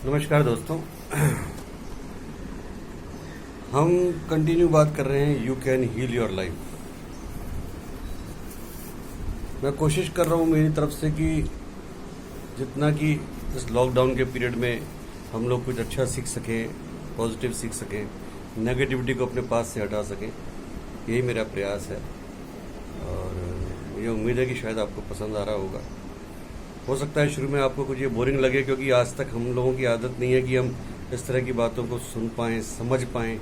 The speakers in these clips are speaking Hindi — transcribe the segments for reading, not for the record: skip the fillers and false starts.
नमस्कार दोस्तों। हम कंटिन्यू बात कर रहे हैं you can heal your life. मैं कोशिश कर रहा हूँ मेरी तरफ से कि जितना कि इस लॉकडाउन के पीरियड में हम लोग कुछ अच्छा सीख सकें, पॉजिटिव सीख सकें, नेगेटिविटी को अपने पास से हटा सकें, यही मेरा प्रयास है। और मुझे उम्मीद है कि शायद आपको पसंद आ रहा होगा। हो सकता है शुरू में आपको कुछ ये बोरिंग लगे, क्योंकि आज तक हम लोगों की आदत नहीं है कि हम इस तरह की बातों को सुन पाएँ, समझ पाएँ।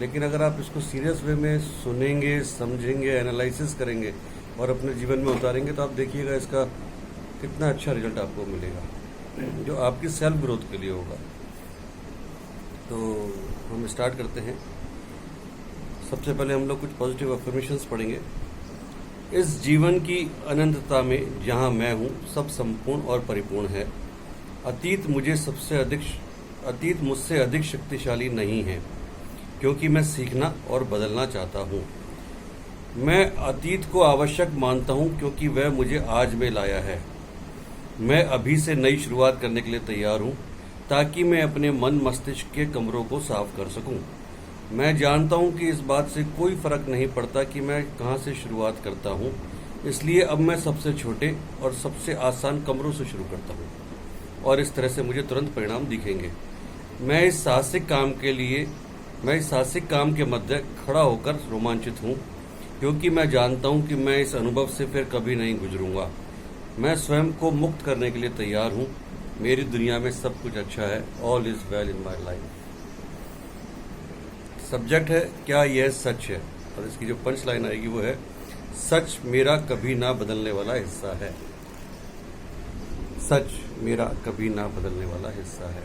लेकिन अगर आप इसको सीरियस वे में सुनेंगे, समझेंगे, एनालिसिस करेंगे और अपने जीवन में उतारेंगे तो आप देखिएगा इसका कितना अच्छा रिजल्ट आपको मिलेगा, जो आपकी सेल्फ ग्रोथ के लिए होगा। तो हम स्टार्ट करते हैं। सबसे पहले हम लोग कुछ पॉजिटिव अफर्मेशंस पढ़ेंगे। इस जीवन की अनंतता में जहाँ मैं हूँ सब संपूर्ण और परिपूर्ण है। अतीत मुझसे अधिक शक्तिशाली नहीं है, क्योंकि मैं सीखना और बदलना चाहता हूँ। मैं अतीत को आवश्यक मानता हूँ, क्योंकि वह मुझे आज में लाया है। मैं अभी से नई शुरुआत करने के लिए तैयार हूँ, ताकि मैं अपने मन मस्तिष्क के कमरों को साफ कर सकूँ। मैं जानता हूं कि इस बात से कोई फर्क नहीं पड़ता कि मैं कहां से शुरुआत करता हूं, इसलिए अब मैं सबसे छोटे और सबसे आसान कमरों से शुरू करता हूं और इस तरह से मुझे तुरंत परिणाम दिखेंगे। मैं इस साहसिक काम के मध्य खड़ा होकर रोमांचित हूं, क्योंकि मैं जानता हूं कि मैं इस अनुभव से फिर कभी नहीं गुजरूंगा। मैं स्वयं को मुक्त करने के लिए तैयार हूं। मेरी दुनिया में सब कुछ अच्छा है। All is well in my life. Subject है क्या यह सच है, और इसकी जो पंच लाइन आएगी वो है सच मेरा कभी ना बदलने वाला हिस्सा है। सच मेरा कभी ना बदलने वाला हिस्सा है।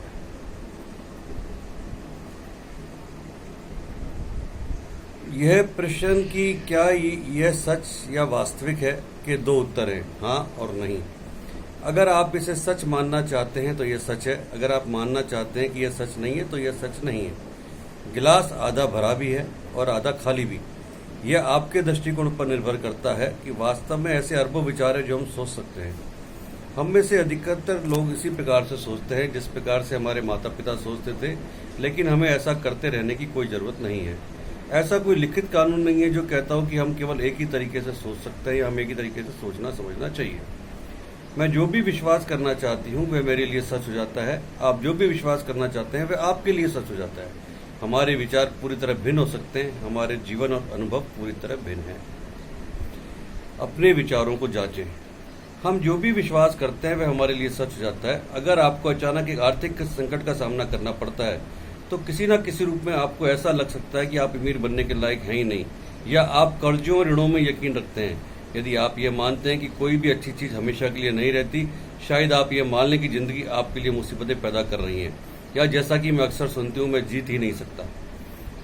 यह प्रश्न कि क्या यह सच या वास्तविक है के दो उत्तर हैं, हाँ और नहीं। अगर आप इसे सच मानना चाहते हैं तो यह सच है। अगर आप मानना चाहते हैं कि यह सच नहीं है तो यह सच नहीं है। गिलास आधा भरा भी है और आधा खाली भी। यह आपके दृष्टिकोण पर निर्भर करता है कि वास्तव में ऐसे अरबों विचार हैं जो हम सोच सकते हैं। हम में से अधिकतर लोग इसी प्रकार से सोचते हैं जिस प्रकार से हमारे माता पिता सोचते थे, लेकिन हमें ऐसा करते रहने की कोई जरूरत नहीं है। ऐसा कोई लिखित कानून नहीं है जो कहता हो कि हम केवल एक ही तरीके से सोच सकते हैं या हमें एक ही तरीके से सोचना समझना चाहिए। मैं जो भी विश्वास करना चाहती हूँ वह मेरे लिए सच हो जाता है। आप जो भी विश्वास करना चाहते हैं वह आपके लिए सच हो जाता है। हमारे विचार पूरी तरह भिन्न हो सकते हैं, हमारे जीवन और अनुभव पूरी तरह भिन्न हैं। अपने विचारों को जांचें। हम जो भी विश्वास करते हैं वह हमारे लिए सच हो जाता है। अगर आपको अचानक एक आर्थिक संकट का सामना करना पड़ता है तो किसी न किसी रूप में आपको ऐसा लग सकता है कि आप अमीर बनने के लायक हैं ही नहीं, या आप कर्जों और ऋणों में यकीन रखते हैं। यदि आप ये मानते हैं कि कोई भी अच्छी चीज हमेशा के लिए नहीं रहती, शायद आप ये मान लें कि जिंदगी आपके लिए मुसीबतें पैदा कर रही है, या जैसा कि मैं अक्सर सुनती हूँ, मैं जीत ही नहीं सकता।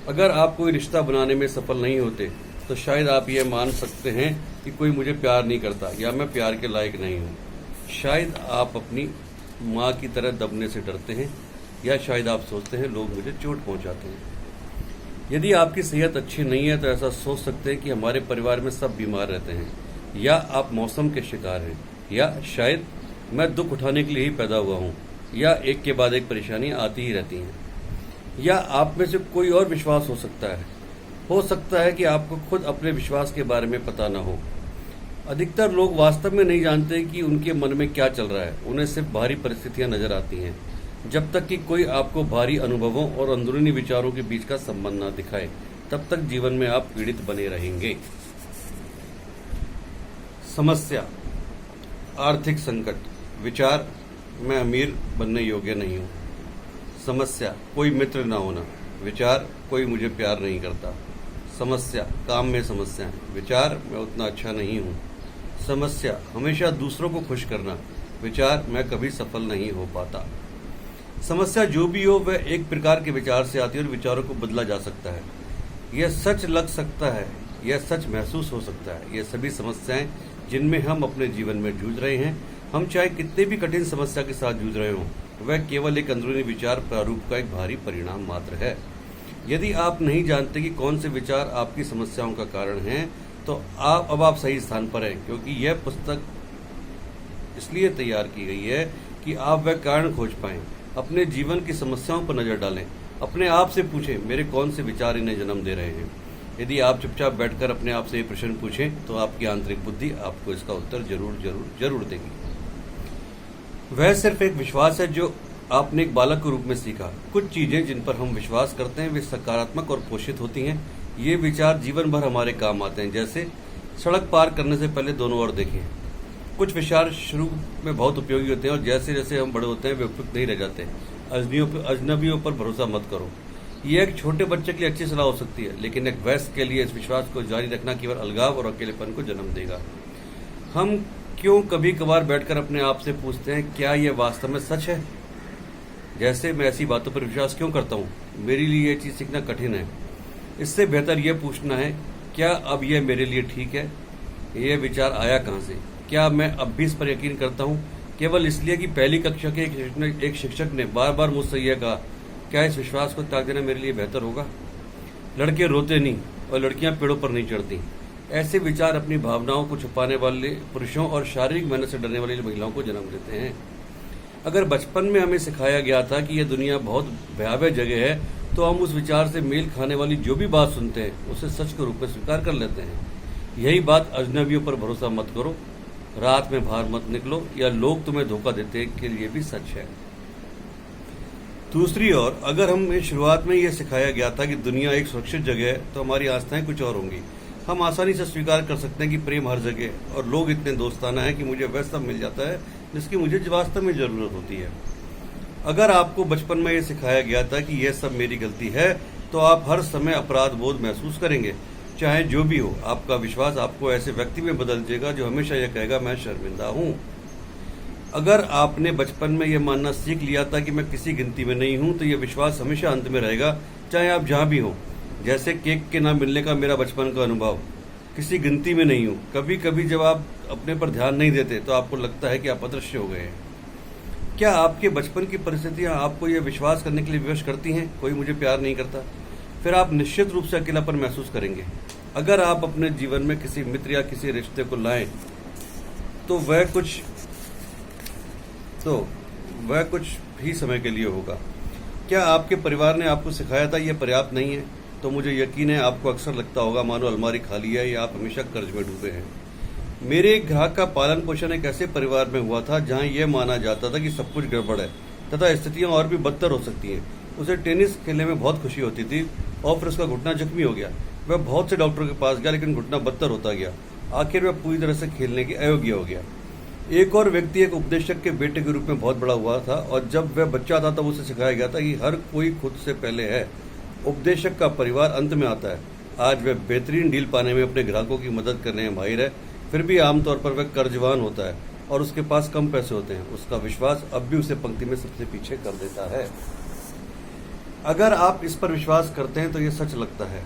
अगर आप कोई रिश्ता बनाने में सफल नहीं होते तो शायद आप ये मान सकते हैं कि कोई मुझे प्यार नहीं करता या मैं प्यार के लायक नहीं हूँ। शायद आप अपनी माँ की तरह दबने से डरते हैं, या शायद आप सोचते हैं लोग मुझे चोट पहुँचाते हैं। यदि आपकी सेहत अच्छी नहीं है तो ऐसा सोच सकते हैं कि हमारे परिवार में सब बीमार रहते हैं, या आप मौसम के शिकार हैं, या शायद मैं दुख उठाने के लिए ही पैदा हुआ हूँ, या एक के बाद एक परेशानियां आती ही रहती हैं। या आप में से कोई और विश्वास हो सकता है। हो सकता है कि आपको खुद अपने विश्वास के बारे में पता न हो। अधिकतर लोग वास्तव में नहीं जानते कि उनके मन में क्या चल रहा है। उन्हें सिर्फ बाहरी परिस्थितियां नजर आती हैं। जब तक कि कोई आपको बाहरी अनुभवों और अंदरूनी विचारों के बीच का संबंध न दिखाए, तब तक जीवन में आप पीड़ित बने रहेंगे। समस्या, आर्थिक संकट। विचार, मैं अमीर बनने योग्य नहीं हूँ। समस्या, कोई मित्र ना होना। विचार, कोई मुझे प्यार नहीं करता। समस्या, काम में समस्या। विचार, मैं उतना अच्छा नहीं हूँ। समस्या, हमेशा दूसरों को खुश करना। विचार, मैं कभी सफल नहीं हो पाता। समस्या जो भी हो वह एक प्रकार के विचार से आती है और विचारों को बदला जा सकता है। यह सच लग सकता है, यह सच महसूस हो सकता है। यह सभी समस्याएं जिनमें हम अपने जीवन में जूझ रहे हैं, हम चाहे कितने भी कठिन समस्या के साथ जूझ रहे हों, वह केवल एक अंदरूनी विचार प्रारूप का एक भारी परिणाम मात्र है। यदि आप नहीं जानते कि कौन से विचार आपकी समस्याओं का कारण हैं, तो आप सही स्थान पर हैं, क्योंकि यह पुस्तक इसलिए तैयार की गई है कि आप वह कारण खोज पाएं अपने जीवन की समस्याओं पर नजर डालें। अपने आप से पूछें, मेरे कौन से विचार इन्हें जन्म दे रहे हैं। यदि आप चुपचाप बैठकर अपने आप से ये प्रश्न पूछें तो आपकी आंतरिक बुद्धि आपको इसका उत्तर जरूर जरूर जरूर देगी। वह सिर्फ एक विश्वास है जो आपने एक बालक के रूप में सीखा। कुछ चीजें जिन पर हम विश्वास करते हैं वे सकारात्मक और पोषित होती हैं। ये विचार जीवन भर हमारे काम आते हैं। जैसे सड़क पार करने से पहले दोनों ओर देखें। कुछ विचार शुरू में बहुत उपयोगी होते हैं और जैसे जैसे हम बड़े होते हैं वे उपयुक्त नहीं रह जाते। अजनबियों पर भरोसा मत करो। ये एक छोटे बच्चे के लिए अच्छी सलाह हो सकती है, लेकिन एक वयस्क के लिए इस विश्वास को जारी रखना केवल अलगाव और अकेलेपन को जन्म देगा। हम क्यों कभी कभार बैठकर अपने आप से पूछते हैं, क्या यह वास्तव में सच है? जैसे मैं ऐसी बातों पर विश्वास क्यों करता हूँ? मेरे लिए यह चीज सीखना कठिन है। इससे बेहतर यह पूछना है, क्या अब यह मेरे लिए ठीक है? यह विचार आया कहाँ से? क्या मैं अब भी इस पर यकीन करता हूँ केवल इसलिए कि पहली कक्षा के एक शिक्षक ने बार बार मुझसे यह कहा? क्या इस विश्वास को त्याग देना मेरे लिए बेहतर होगा? लड़के रोते नहीं और लड़कियां पेड़ों पर नहीं चढ़ती। ऐसे विचार अपनी भावनाओं को छुपाने वाले पुरुषों और शारीरिक मेहनत से डरने वाली महिलाओं को जन्म देते हैं। अगर बचपन में हमें सिखाया गया था कि यह दुनिया बहुत भयावह जगह है, तो हम उस विचार से मेल खाने वाली जो भी बात सुनते हैं उसे सच के रूप में स्वीकार कर लेते हैं। यही बात अजनबियों पर भरोसा मत करो, रात में बाहर मत निकलो, या लोग तुम्हें धोखा देते के लिए भी सच है। दूसरी ओर, अगर हमें शुरुआत में यह सिखाया गया था कि दुनिया एक सुरक्षित जगह है, तो हमारी आस्थाएं कुछ और होंगी। हम आसानी से स्वीकार कर सकते हैं कि प्रेम हर जगह और लोग इतने दोस्ताना है कि मुझे वह सब मिल जाता है जिसकी मुझे वास्तव में जरूरत होती है। अगर आपको बचपन में यह सिखाया गया था कि यह सब मेरी गलती है, तो आप हर समय अपराध बोध महसूस करेंगे। चाहे जो भी हो, आपका विश्वास आपको ऐसे व्यक्ति में बदल देगा जो हमेशा यह कहेगा, मैं शर्मिंदा हूं। अगर आपने बचपन में यह मानना सीख लिया था कि मैं किसी गिनती में नहीं हूं, तो यह विश्वास हमेशा अंत में रहेगा, चाहे आप जहां भी हो। जैसे केक के ना मिलने का मेरा बचपन का अनुभव, किसी गिनती में नहीं हूं। कभी कभी जब आप अपने पर ध्यान नहीं देते तो आपको लगता है कि आप अदृश्य हो गए हैं। क्या आपके बचपन की परिस्थितियां आपको यह विश्वास करने के लिए विवश करती हैं, कोई मुझे प्यार नहीं करता? फिर आप निश्चित रूप से अकेलापन महसूस करेंगे। अगर आप अपने जीवन में किसी मित्र या किसी रिश्ते को लाएं, तो वह कुछ ही समय के लिए होगा। क्या आपके परिवार ने आपको सिखाया था यह पर्याप्त नहीं है? तो मुझे यकीन है आपको अक्सर लगता होगा मानो अलमारी खाली है या आप हमेशा कर्ज में डूबे हैं। मेरे एक ग्राहक का पालन पोषण एक ऐसे परिवार में हुआ था जहां यह माना जाता था कि सब कुछ गड़बड़ है तथा स्थितियां और भी बदतर हो सकती हैं। उसे टेनिस खेलने में बहुत खुशी होती थी और फिर उसका घुटना जख्मी हो गया। वह बहुत से डॉक्टरों के पास गया, लेकिन घुटना बदतर होता गया। आखिर वह पूरी तरह से खेलने के अयोग्य हो गया। एक और व्यक्ति एक उपदेशक के बेटे के रूप में बहुत बड़ा हुआ था और जब वह बच्चा था तब उसे सिखाया गया था कि हर कोई खुद से पहले है। उपदेशक का परिवार अंत में आता है। आज वह बेहतरीन डील पाने में अपने ग्राहकों की मदद करने में माहिर है, फिर भी आमतौर पर वह कर्जवान होता है और उसके पास कम पैसे होते हैं। उसका विश्वास अब भी उसे पंक्ति में सबसे पीछे कर देता है। अगर आप इस पर विश्वास करते हैं तो यह सच लगता है,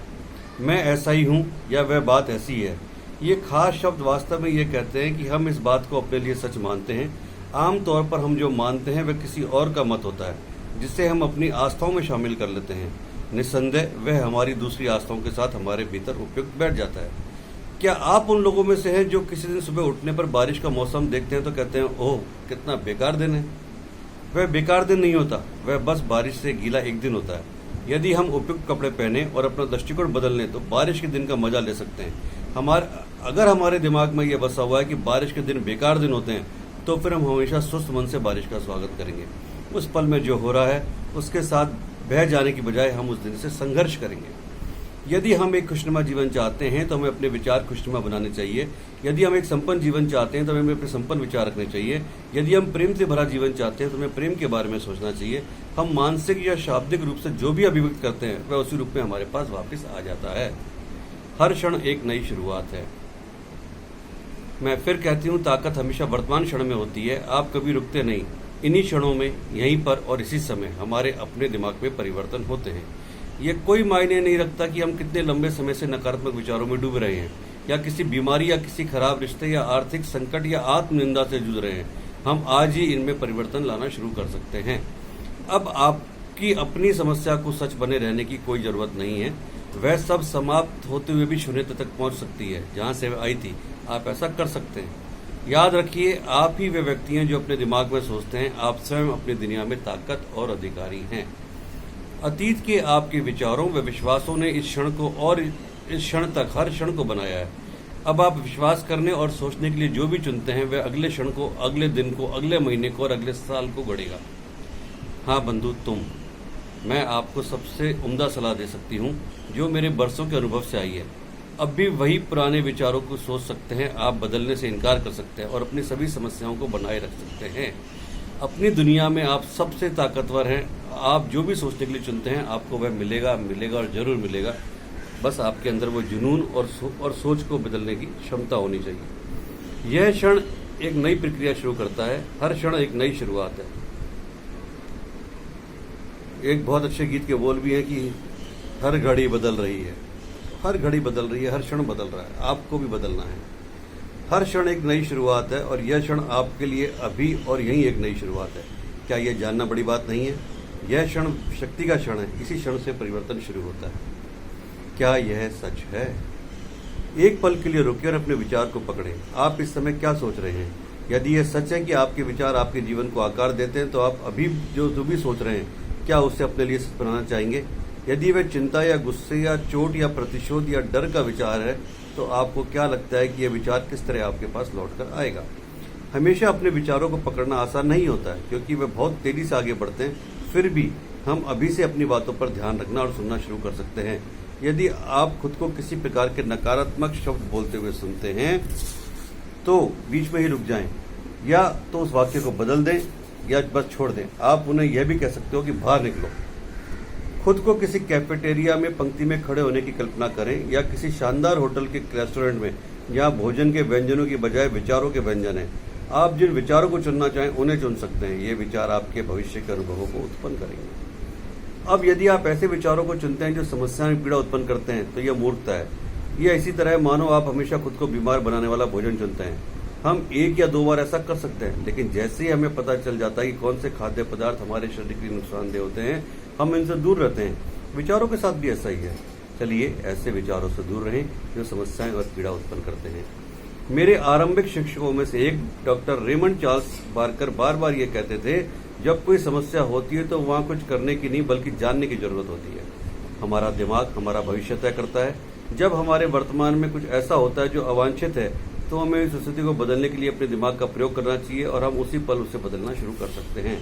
मैं ऐसा ही हूं या वह बात ऐसी है। ये खास शब्द वास्तव में ये कहते हैं कि हम इस बात को अपने लिए सच मानते हैं। आमतौर पर हम जो मानते हैं वह किसी और का मत होता है, जिसे हम अपनी आस्थाओं में शामिल कर लेते हैं। निस्संदेह वह हमारी दूसरी आस्थाओं के साथ हमारे भीतर उपयुक्त बैठ जाता है। क्या आप उन लोगों में से हैं जो किसी दिन सुबह उठने पर बारिश का मौसम देखते हैं तो कहते हैं, ओह कितना बेकार दिन है? वह बेकार दिन नहीं होता, वह बस बारिश से गीला एक दिन होता है। यदि हम उपयुक्त कपड़े पहने और अपना दृष्टिकोण बदल लें तो बारिश के दिन का मजा ले सकते हैं। अगर हमारे दिमाग में यह बसा हुआ है कि बारिश के दिन बेकार दिन होते हैं, तो फिर हम हमेशा सुस्त मन से बारिश का स्वागत करेंगे। उस पल में जो हो रहा है उसके साथ बह जाने की बजाय हम उस दिन से संघर्ष करेंगे। यदि हम एक खुशनुमा जीवन चाहते हैं तो हमें अपने विचार खुशनुमा बनाने चाहिए। यदि हम एक संपन्न जीवन चाहते हैं तो हमें अपने संपन्न विचार रखने चाहिए। यदि हम प्रेम से भरा जीवन चाहते हैं तो हमें प्रेम के बारे में सोचना चाहिए। हम मानसिक या शाब्दिक रूप से जो भी अभिव्यक्त करते हैं वह उसी रूप में हमारे पास वापस आ जाता है। हर क्षण एक नई शुरुआत है। मैं फिर कहती हूँ, ताकत हमेशा वर्तमान क्षण में होती है। आप कभी रुकते नहीं। इन्हीं क्षणों में, यहीं पर और इसी समय हमारे अपने दिमाग में परिवर्तन होते हैं। यह कोई मायने नहीं रखता कि हम कितने लंबे समय से नकारात्मक विचारों में डूब रहे हैं, या किसी बीमारी या किसी खराब रिश्ते या आर्थिक संकट या आत्मनिंदा से जूझ रहे हैं। हम आज ही इनमें परिवर्तन लाना शुरू कर सकते हैं। अब आपकी अपनी समस्या को सच बने रहने की कोई जरूरत नहीं है। वह सब समाप्त होते हुए भी शून्यता तक पहुंच सकती है जहां से वह आई थी। आप ऐसा कर सकते हैं। याद रखिए, आप ही वे व्यक्ति हैं जो अपने दिमाग में सोचते हैं। आप स्वयं अपनी दुनिया में ताकत और अधिकारी हैं। अतीत के आपके विचारों व विश्वासों ने इस क्षण को और इस क्षण तक हर क्षण को बनाया है। अब आप विश्वास करने और सोचने के लिए जो भी चुनते हैं वह अगले क्षण को, अगले दिन को, अगले महीने को और अगले साल को गढ़ेगा। हाँ बंधु, मैं आपको सबसे उम्दा सलाह दे सकती हूँ जो मेरे बरसों के अनुभव से आई है। अब भी वही पुराने विचारों को सोच सकते हैं। आप बदलने से इनकार कर सकते हैं और अपनी सभी समस्याओं को बनाए रख सकते हैं। अपनी दुनिया में आप सबसे ताकतवर हैं। आप जो भी सोचने के लिए चुनते हैं आपको वह मिलेगा और जरूर मिलेगा। बस आपके अंदर वो जुनून और सोच को बदलने की क्षमता होनी चाहिए। यह क्षण एक नई प्रक्रिया शुरू करता है। हर क्षण एक नई शुरुआत है। एक बहुत अच्छे गीत के बोल भी हैं कि हर घड़ी बदल रही है, हर घड़ी बदल रही है, हर क्षण बदल रहा है। आपको भी बदलना है। हर क्षण एक नई शुरुआत है और यह क्षण आपके लिए अभी और यही एक नई शुरुआत है। क्या यह जानना बड़ी बात नहीं है? यह क्षण शक्ति का क्षण है। इसी क्षण से परिवर्तन शुरू होता है। क्या यह सच है? एक पल के लिए रुकिए और अपने विचार को पकड़ें। आप इस समय क्या सोच रहे हैं? यदि यह सच है कि आपके विचार आपके जीवन को आकार देते हैं तो आप अभी जो भी सोच रहे हैं क्या उसे अपने लिए सच बनाना चाहेंगे? यदि वह चिंता या गुस्से या चोट या प्रतिशोध या डर का विचार है तो आपको क्या लगता है कि यह विचार किस तरह आपके पास लौट कर आएगा? हमेशा अपने विचारों को पकड़ना आसान नहीं होता है क्योंकि वे बहुत तेजी से आगे बढ़ते हैं। फिर भी हम अभी से अपनी बातों पर ध्यान रखना और सुनना शुरू कर सकते हैं। यदि आप खुद को किसी प्रकार के नकारात्मक शब्द बोलते हुए सुनते हैं तो बीच में ही रुक जाएं, या तो उस वाक्य को बदल दें या बस छोड़ दें। आप उन्हें यह भी कह सकते हो कि बाहर निकलो। खुद को किसी कैफेटेरिया में पंक्ति में खड़े होने की कल्पना करें या किसी शानदार होटल के रेस्टोरेंट में जहां भोजन के व्यंजनों की बजाय विचारों के व्यंजन हैं। आप जिन विचारों को चुनना चाहें उन्हें चुन सकते हैं। ये विचार आपके भविष्य के अनुभवों को उत्पन्न करेंगे। अब यदि आप ऐसे विचारों को चुनते हैं जो समस्या में पीड़ा उत्पन्न करते हैं तो यह मूर्खता है। यह इसी तरह मानो आप हमेशा खुद को बीमार बनाने वाला भोजन चुनते हैं। हम 1 या 2 बार ऐसा कर सकते हैं, लेकिन जैसे ही हमें पता चल जाता है कि कौन से खाद्य पदार्थ हमारे शरीर के लिए नुकसानदेह होते हैं हम इनसे दूर रहते हैं। विचारों के साथ भी ऐसा ही है। चलिए ऐसे विचारों से दूर रहें जो समस्याएं और पीड़ा उत्पन्न करते हैं। मेरे आरंभिक शिक्षकों में से एक डॉक्टर रेमंड चार्ल्स बार्कर बार बार ये कहते थे, जब कोई समस्या होती है तो वहां कुछ करने की नहीं बल्कि जानने की जरूरत होती है। हमारा दिमाग हमारा भविष्य तय करता है। जब हमारे वर्तमान में कुछ ऐसा होता है जो अवांछित है तो हमें इस स्थिति को बदलने के लिए अपने दिमाग का प्रयोग करना चाहिए और हम उसी पल उसे बदलना शुरू कर सकते हैं।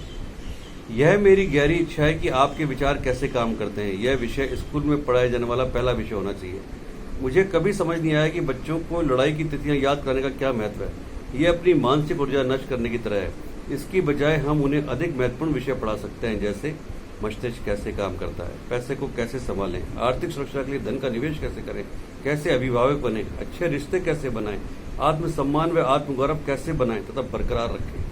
यह मेरी गहरी इच्छा है कि आपके विचार कैसे काम करते हैं। यह विषय स्कूल में पढ़ाया जाने वाला पहला विषय होना चाहिए। मुझे कभी समझ नहीं आया कि बच्चों को लड़ाई की तिथियां याद करने का क्या महत्व है। यह अपनी मानसिक ऊर्जा नष्ट करने की तरह है। इसकी बजाय हम उन्हें अधिक महत्वपूर्ण विषय पढ़ा सकते हैं, जैसे मस्तिष्क कैसे काम करता है, पैसे को कैसे संभालें, आर्थिक सुरक्षा के लिए धन का निवेश कैसे करें, कैसे अभिभावक बने, अच्छे रिश्ते कैसे बनाएं, आत्मसम्मान व आत्मगौरव कैसे बनाएं तथा बरकरार रखें।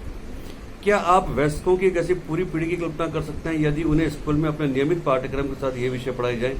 क्या आप वयस्कों की एक ऐसी पूरी पीढ़ी की कल्पना कर सकते हैं यदि उन्हें स्कूल में अपने नियमित पाठ्यक्रम के साथ ये विषय पढ़ाए जाएं?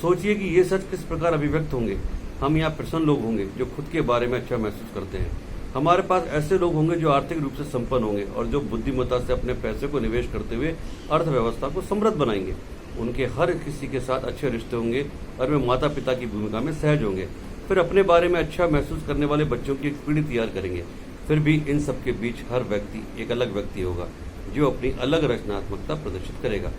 सोचिए कि ये सच किस प्रकार अभिव्यक्त होंगे। हम यहाँ प्रसन्न लोग होंगे जो खुद के बारे में अच्छा महसूस करते हैं। हमारे पास ऐसे लोग होंगे जो आर्थिक रूप से संपन्न होंगे और जो बुद्धिमत्ता से अपने पैसे को निवेश करते हुए अर्थव्यवस्था को समृद्ध बनाएंगे। उनके हर किसी के साथ अच्छे रिश्ते होंगे और वे माता पिता की भूमिका में सहज होंगे। फिर अपने बारे में अच्छा महसूस करने वाले बच्चों की एक पीढ़ी तैयार करेंगे। फिर भी इन सबके बीच हर व्यक्ति एक अलग व्यक्ति होगा जो अपनी अलग रचनात्मकता प्रदर्शित करेगा।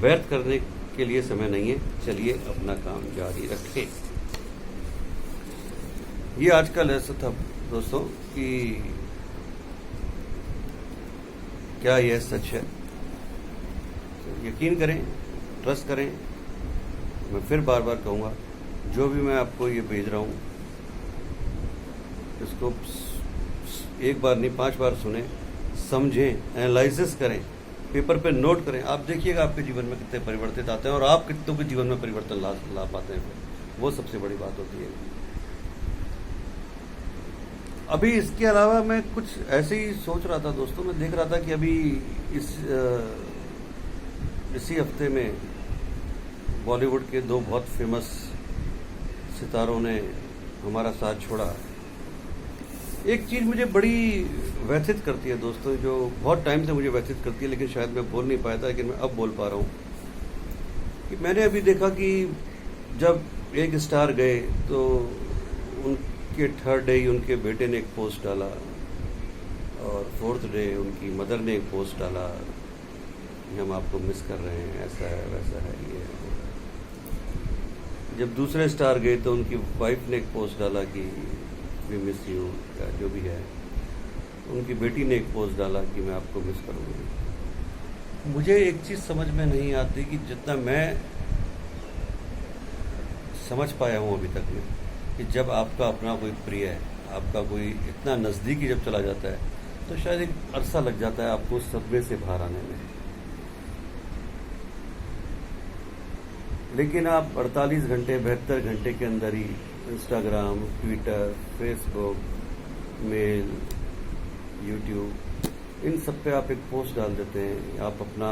व्यर्थ करने के लिए समय नहीं है। चलिए अपना काम जारी रखें। ये आज का लेसन था दोस्तों कि क्या यह सच है। तो यकीन करें, ट्रस्ट करें। मैं फिर बार बार कहूँगा, जो भी मैं आपको ये भेज रहा हूँ इसको एक बार नहीं 5 बार सुने, समझें, एनालिसिस करें, पेपर पे नोट करें। आप देखिएगा आपके जीवन में कितने परिवर्तित आते हैं और आप कितनों के जीवन में परिवर्तन ला पाते हैं। वो सबसे बड़ी बात होती है। अभी इसके अलावा मैं कुछ ऐसे ही सोच रहा था दोस्तों। मैं देख रहा था कि अभी इसी हफ्ते में बॉलीवुड के 2 बहुत फेमस सितारों ने हमारा साथ छोड़ा। एक चीज़ मुझे बड़ी व्यथित करती है दोस्तों, जो बहुत टाइम से मुझे व्यथित करती है, लेकिन शायद मैं बोल नहीं पाया था, लेकिन मैं अब बोल पा रहा हूँ कि मैंने अभी देखा कि जब एक स्टार गए तो उनके 3rd डे ही उनके बेटे ने एक पोस्ट डाला और 4th डे उनकी मदर ने एक पोस्ट डाला कि हम आपको मिस कर रहे हैं, ऐसा है वैसा है ये है। जब दूसरे स्टार गए तो उनकी वाइफ ने एक पोस्ट डाला कि वी मिस यू, या जो भी है। उनकी बेटी ने एक पोस्ट डाला कि मैं आपको मिस करूँगी। मुझे एक चीज़ समझ में नहीं आती कि जितना मैं समझ पाया हूँ अभी तक में, कि जब आपका अपना कोई प्रिय है, आपका कोई इतना नज़दीकी जब चला जाता है तो शायद एक अरसा लग जाता है आपको उस सदमे से बाहर आने में। लेकिन आप 48 घंटे 72 घंटे के अंदर ही Instagram, Twitter, Facebook, mail, YouTube, इन सब पे आप एक पोस्ट डाल देते हैं। आप अपना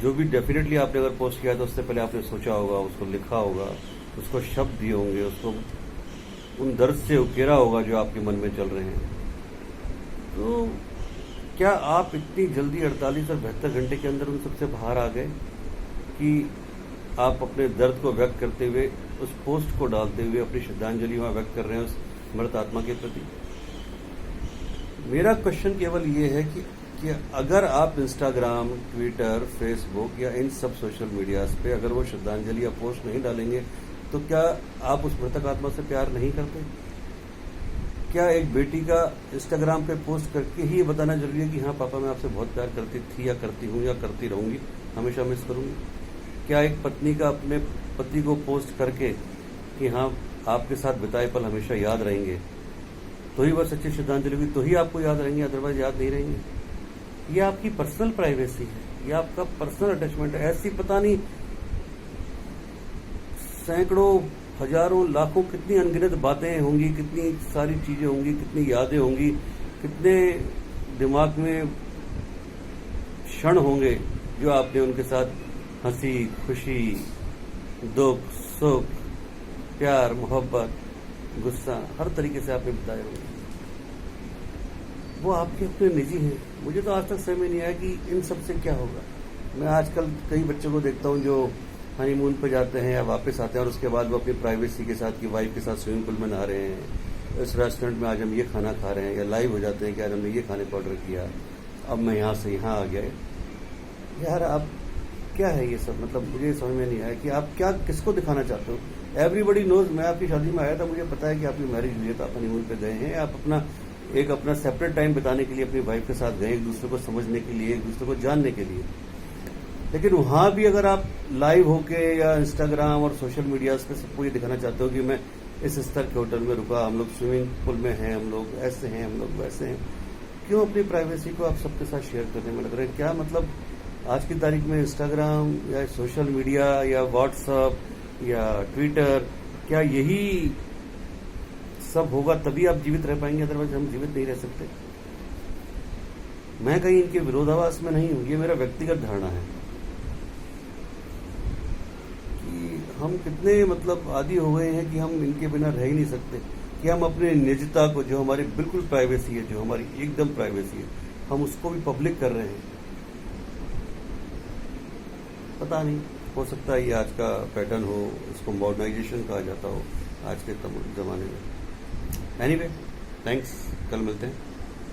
जो भी डेफिनेटली आपने अगर पोस्ट किया तो उससे पहले आपने सोचा होगा, उसको लिखा होगा, उसको शब्द दिए होंगे, उसको उन दर्द से उकेरा होगा जो आपके मन में चल रहे हैं। तो क्या आप इतनी जल्दी 48 और 72 घंटे के अंदर उन सबसे बाहर आ गए कि आप अपने दर्द को व्यक्त करते हुए, उस पोस्ट को डालते हुए अपनी श्रद्धांजलि वहां व्यक्त कर रहे हैं उस मृत आत्मा के प्रति? मेरा क्वेश्चन केवल ये है कि अगर आप इंस्टाग्राम, ट्विटर, फेसबुक या इन सब सोशल मीडियाज पे अगर वो श्रद्धांजलि या पोस्ट नहीं डालेंगे तो क्या आप उस मृतक आत्मा से प्यार नहीं करते? क्या एक बेटी का इंस्टाग्राम पे पोस्ट करके ही ये बताना जरूरी है कि हाँ पापा मैं आपसे बहुत प्यार करती थी या करती हूँ या करती रहूंगी, हमेशा मिस करूंगी? क्या एक पत्नी का अपने पति को पोस्ट करके कि हाँ आपके साथ बिताए पल हमेशा याद रहेंगे, तो ही वह सच्ची श्रद्धांजलि होगी, तो ही आपको याद रहेंगे, अदरवाइज याद नहीं रहेंगे? ये आपकी पर्सनल प्राइवेसी है, ये आपका पर्सनल अटैचमेंट है। ऐसी पता नहीं सैकड़ों, हजारों, लाखों, कितनी अनगिनत बातें होंगी, कितनी सारी चीजें होंगी, कितनी यादें होंगी, कितने दिमाग में क्षण होंगे जो आपने उनके साथ हंसी, खुशी, दुख, सुख, प्यार, मोहब्बत, गुस्सा, हर तरीके से आपने बिताए होंगे। वो आपके अपने निजी हैं। मुझे तो आज तक समझ में नहीं आया कि इन सब से क्या होगा। मैं आजकल कई बच्चों को देखता हूँ जो हनीमून पे जाते हैं या वापस आते हैं और उसके बाद वो अपनी प्राइवेसी के साथ, की वाइफ के साथ स्विमिंग पूल में नहा रहे हैं, इस रेस्टोरेंट में आज हम ये खाना खा रहे हैं, या लाइव हो जाते हैं कि आज हमने ये खाने को ऑर्डर किया, अब मैं यहाँ से यहाँ आ गया। यार आप क्या है ये सब? मतलब मुझे समझ में नहीं आया कि आप क्या किसको दिखाना चाहते हो। एवरीबडी नोज, मैं आपकी शादी में आया था, मुझे पता है कि आपकी मैरिज हुई है, तो आप हनीमून पे गए हैं, आप अपना सेपरेट टाइम बिताने के लिए अपनी वाइफ के साथ गए, एक दूसरे को समझने के लिए, एक दूसरे को जानने के लिए। लेकिन वहां भी अगर आप लाइव होके या इंस्टाग्राम और सोशल मीडिया पे सबको ये दिखाना चाहते हो कि मैं इस स्तर के होटल में रुका, हम लोग स्विमिंग पूल में हैं, हम लोग ऐसे हैं, हम लोग वैसे हैं, क्यों अपनी प्राइवेसी को आप सबके साथ शेयर करने में लग रहे हैं? क्या मतलब आज की तारीख में इंस्टाग्राम या सोशल मीडिया या व्हाट्सएप या ट्विटर, क्या यही सब होगा तभी आप जीवित रह पाएंगे? अदरवाइज हम जीवित नहीं रह सकते। मैं कहीं इनके विरोधाभास में नहीं हूं, ये मेरा व्यक्तिगत धारणा है कि हम कितने मतलब आदी हो गए हैं कि हम इनके बिना रह ही नहीं सकते, कि हम अपने निजता को, जो हमारी बिल्कुल प्राइवेसी है, जो हमारी एकदम प्राइवेसी है, हम उसको भी पब्लिक कर रहे हैं। पता नहीं, हो सकता है ये आज का पैटर्न हो, इसको मॉडर्नाइजेशन कहा जाता हो आज के जमाने में। एनीवे, थैंक्स, कल मिलते हैं।